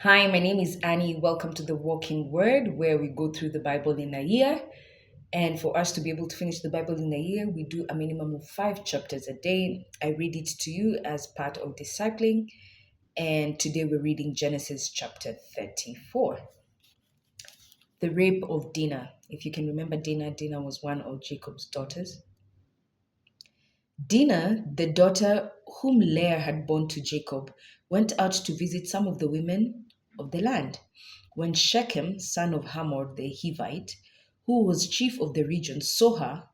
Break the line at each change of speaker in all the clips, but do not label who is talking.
Hi, my name is Annie. Welcome to the Walking Word, where we go through the Bible in a year. And for us to be able to finish the Bible in a year, we do a minimum of 5 chapters a day. I read it to you as part of discipling. And today we're reading Genesis chapter 34. The rape of Dinah. If you can remember Dinah, Dinah was one of Jacob's daughters. Dinah, the daughter whom Leah had borne to Jacob, went out to visit some of the women of the land. When Shechem, son of Hamor the Hivite, who was chief of the region, saw her,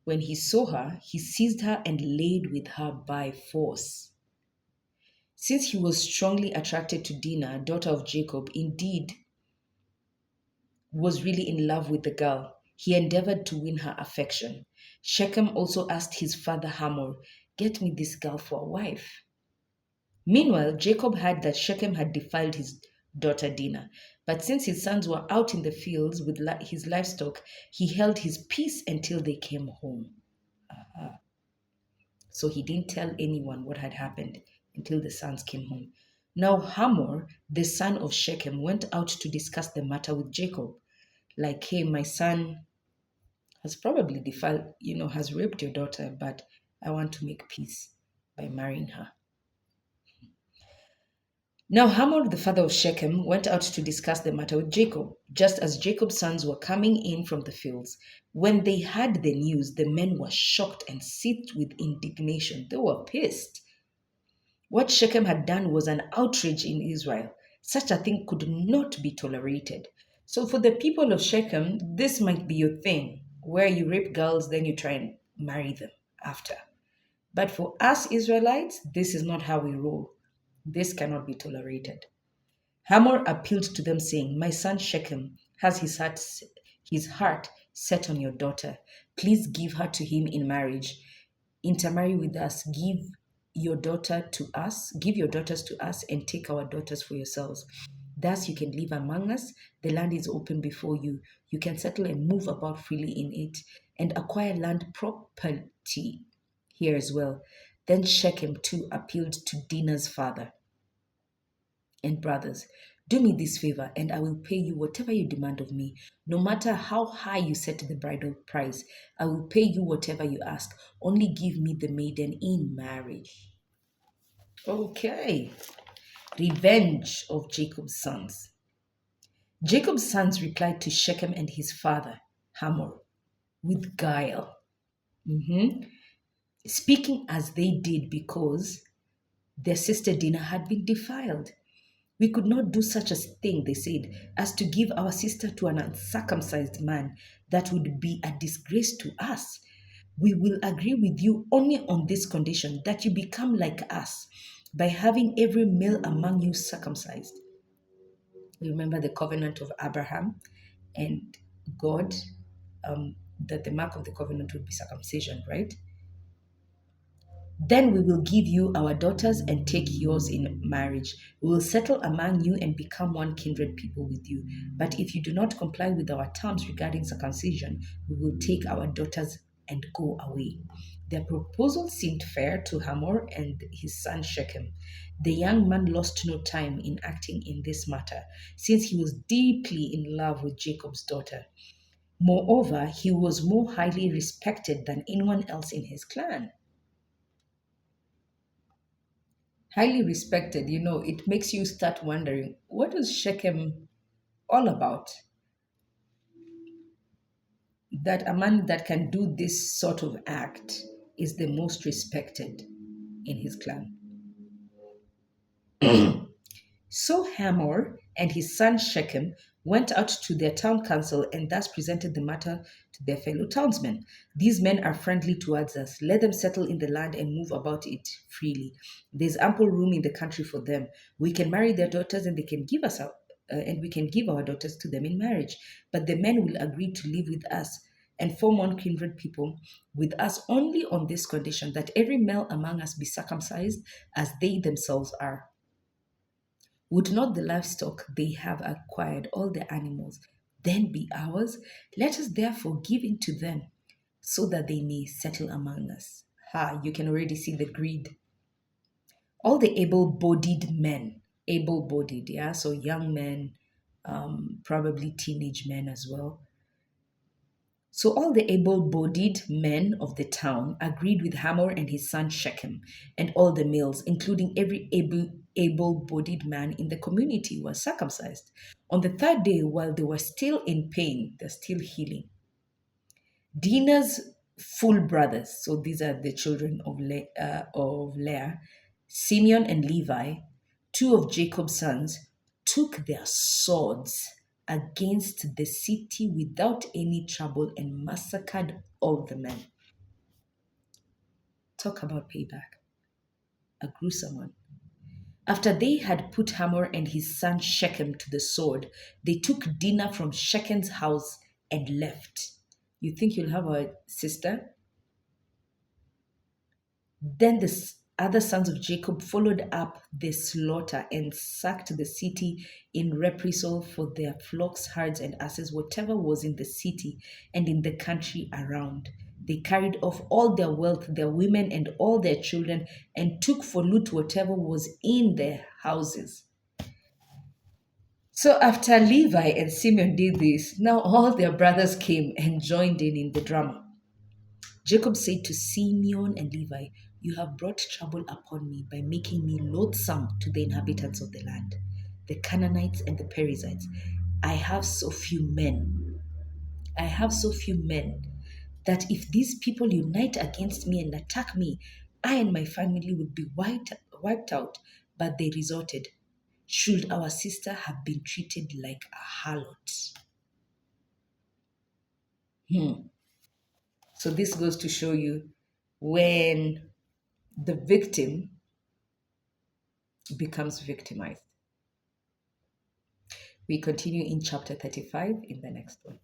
when he saw her, he seized her and laid with her by force. Since he was strongly attracted to Dinah, daughter of Jacob, indeed was really in love with the girl, he endeavored to win her affection. Shechem also asked his father Hamor, "Get me this girl for a wife." Meanwhile, Jacob heard that Shechem had defiled his daughter Dinah. But since his sons were out in the fields with his livestock, he held his peace until they came home. So he didn't tell anyone what had happened until the sons came home. Now Hamor, the son of Shechem, went out to discuss the matter with Jacob. Like, hey, my son has probably defiled, has raped your daughter, but I want to make peace by marrying her. Now Hamor, the father of Shechem, went out to discuss the matter with Jacob, just as Jacob's sons were coming in from the fields. When they heard the news, the men were shocked and seized with indignation. They were pissed. What Shechem had done was an outrage in Israel. Such a thing could not be tolerated. So for the people of Shechem, this might be your thing, where you rape girls, then you try and marry them after. But for us Israelites, this is not how we roll. This cannot be tolerated. Hamor appealed to them, saying, "My son Shechem has his heart set on your daughter. Please give her to him in marriage. Intermarry with us. Give your daughters to us, and take our daughters for yourselves. Thus you can live among us. The land is open before you. You can settle and move about freely in it, and acquire land property here as well." Then Shechem too appealed to Dinah's father and brothers. "Do me this favor, and I will pay you whatever you demand of me. No matter how high you set the bridal price, I will pay you whatever you ask. Only give me the maiden in marriage." Okay. Revenge of Jacob's sons. Jacob's sons replied to Shechem and his father, Hamor, with guile, speaking as they did because their sister Dinah had been defiled. "We could not do such a thing," they said, "as to give our sister to an uncircumcised man. That would be a disgrace to us. We will agree with you only on this condition, that you become like us by having every male among you circumcised." You remember the covenant of Abraham and God, that the mark of the covenant would be circumcision, right? "Then we will give you our daughters and take yours in marriage. We will settle among you and become one kindred people with you. But if you do not comply with our terms regarding circumcision, we will take our daughters and go away." Their proposal seemed fair to Hamor and his son Shechem. The young man lost no time in acting in this matter, since he was deeply in love with Jacob's daughter. Moreover, he was more highly respected than anyone else in his clan. Highly respected, it makes you start wondering, what is Shechem all about? That a man that can do this sort of act is the most respected in his clan. So Hamor and his son Shechem went out to their town council and thus presented the matter to their fellow townsmen. "These men are friendly towards us. Let them settle in the land and move about it freely. There's ample room in the country for them. We can marry their daughters, and they can give us and we can give our daughters to them in marriage. But the men will agree to live with us and form one kindred people with us only on this condition, that every male among us be circumcised as they themselves are. Would not the livestock they have acquired, all the animals, then be ours? Let us therefore give in to them, so that they may settle among us." You can already see the greed. All the able bodied, yeah, so young men, probably teenage men as well. So all the able bodied men of the town agreed with Hamor and his son Shechem, and all the males, including every able bodied man in the community, was circumcised. On the third day, while they were still in pain, they're still healing. Dinah's full brothers, so these are the children of Leah, Simeon and Levi, two of Jacob's sons, took their swords against the city without any trouble and massacred all the men. Talk about payback, a gruesome one. After they had put Hamor and his son Shechem to the sword, they took Dinah from Shechem's house and left. You think you'll have a sister? Then the other sons of Jacob followed up the slaughter and sacked the city in reprisal for their flocks, herds, and asses, whatever was in the city and in the country around. They carried off all their wealth, their women, and all their children, and took for loot whatever was in their houses. So after Levi and Simeon did this, now all their brothers came and joined in the drama. Jacob said to Simeon and Levi, "You have brought trouble upon me by making me loathsome to the inhabitants of the land, the Canaanites and the Perizzites. I have so few men. I have so few men that if these people unite against me and attack me, I and my family would be wiped out. But they resorted. Should our sister have been treated like a harlot?" So this goes to show you when the victim becomes victimized. We continue in chapter 35 in the next one.